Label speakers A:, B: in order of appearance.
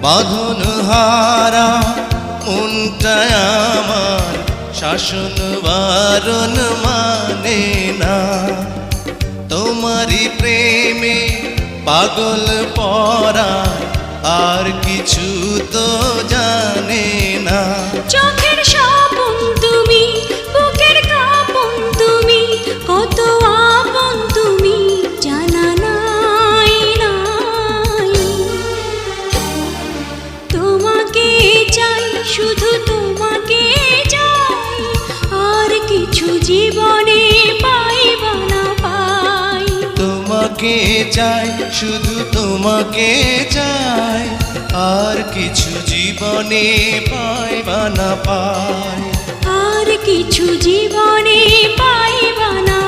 A: বাঁধন হারা মনটায় আমার শাসন বারণ মানে না। তোমারই প্রেমে পাগল পরায় আর কিছু তো জানে না।
B: চোখের স্বপন তুমি, বুকের কাঁপন তুমি, কত আপন তুমি জানা নাই নাই। তোমাকে চাই, শুধু তোমাকে চাই, আর কিছু জীবনে পাইবা না পাই।
A: তোমাকে চাই, শুধু তোমাকে চাই, আর কিছু জীবনে পাইবা না পাই।
B: আর কিছু জীবনে পাইবা না